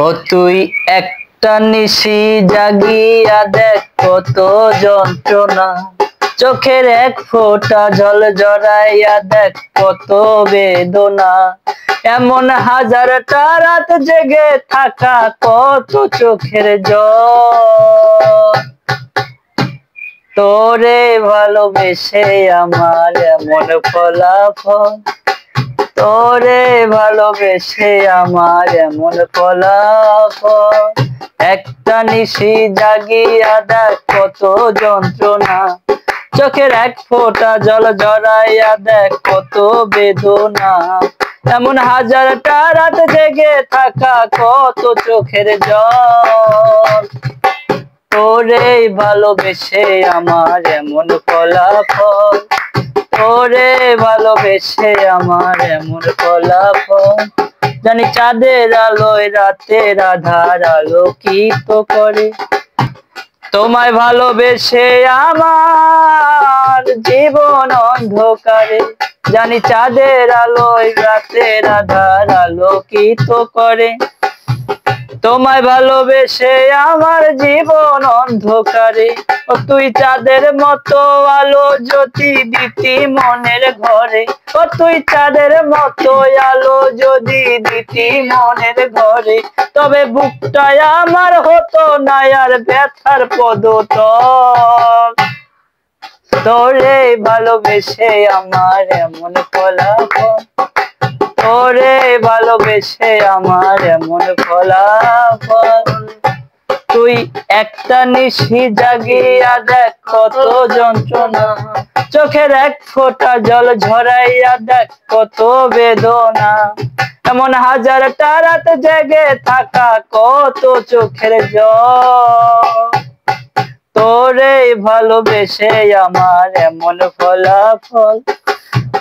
ও তুই একটা নিশি জাগিয়া দেখ কত যন্ত্রণা, চোখের এক ফোঁটা জল জড়াইয়া দেখ কত বেদনা। এমন হাজারটা রাত জেগে থাকা কত চোখের জল, তোরে ভালোবেসে আমার এমন ফলাফল, তোরে ভালোবেসে আমার এমন ফলাফল। একটা নিশি জাগিয়া দেখ কত যন্ত্রণা, চোখের এক ফোঁটা জল জড়াইয়া দেখ কত বেদনা। এমন হাজারটা রাত জেগে থাকা কত চোখের জল, তোরে ভালোবেসে আমার এমন ফলাফল, তোরে ভালোবেসে আমার এমন ফলাফল। জানি চাঁদের আলোয় রাতের আধার আলোকিত করে, তোমায় ভালোবেসে আমার জীবন অন্ধকারে। জানি চাঁদের আলোয় রাতের আধার আলোকিত করে, তোমায় ভালোবেসে আমার জীবন অন্ধকারে। ও তুই চাঁদের মতো আলো যদি দিতি মনের ঘরে, ও তুই চাঁদের মতো আলো যদি দিতি মনের ঘরে, তবে বুকটায় আমার হতো না আর ব্যথার পদতল। তোরে ভালোবেসে আমার এমন ফলাফল, তোরে ভালোবেসে আমার এমন ফলাফল। তুই একটা নিশি জাগিয়া দেখ কত যন্ত্রণা, চোখের এক ফোঁটা জল ঝরাইয়া দেখ কত বেদনা। এমন হাজারটা রাত জেগে থাকা কত চোখের জল, তোরে ভালোবেসে আমার এমন ফলাফল,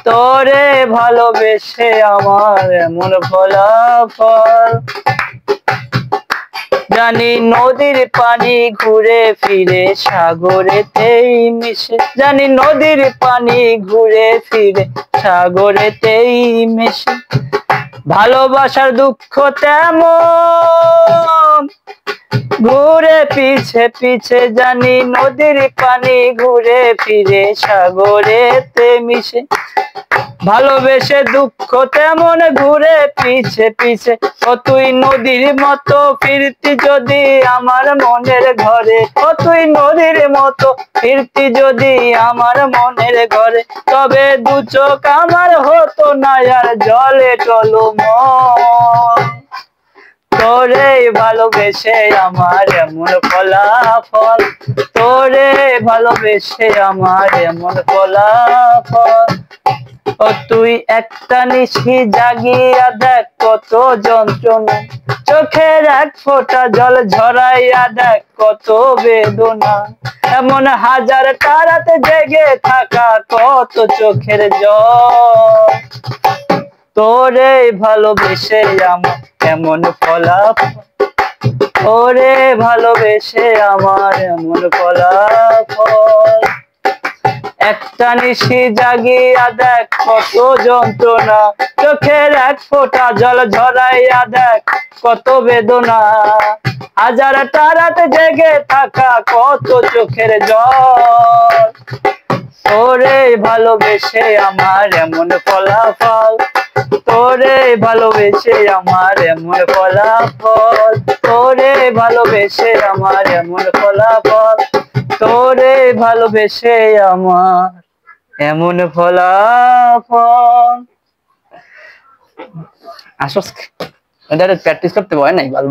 তোরে ভালোবেসে আমার এমন ফলাফল। জানি নদীর পানি ঘুরে ফিরে সাগরেতেই মিশে, জানি নদীর পানি ঘুরে ফিরে সাগরেতেই মিশে। ভালোবাসার দুঃখ তেমন ঘুরে পিছে পিছে, জানি নদীর পানি ঘুরে ফিরে সাগরেতে মিশে। ভালোবেসে দুঃখ তেমন ঘুরে পিছে পিছে, ও তুই নদীর মতো ফিরতি যদি আমার মনের ঘরে, ও তুই নদীর মতো ফিরতি যদি আমার মনের ঘরে, তবে দু চোখ আমার হতো না আর জলে টলমল। তোরে ভালোবেসে আমার এমন ফলাফল, তোরে ভালোবেসে আমার এমন ফলাফল। ও তুই একটা নিশি জাগিয়া দেখ কত যন্ত্রণা, চোখের এক ফোঁটা জল ঝরাইয়া দেখ কত বেদনা। এমন হাজারটা রাত জেগে থাকা কত চোখের জল, তোরে ভালোবেসে আমার এমন ফলাফল, তোরে ভালোবেসে আমার এমন ফলাফল। একটা নিশি জাগিয়া দেখ কত যন্ত্রণা, চোখের এক ফোঁটা জল ঝরাইয়া দেখ কত বেদনা। হাজারটা রাত জেগে থাকা কত চোখের জল, তোরে ভালোবেসে আমার এমন ফলাফল, তোরে ভালোবেসে আমার এমন ফলাফল, তোরে ভালোবেসে আমার এমন ফলাফল, তোরে ভালোবেসে আমার এমন ফলাফল। আসলে প্র্যাকটিস করতে হয় নাই ভালো।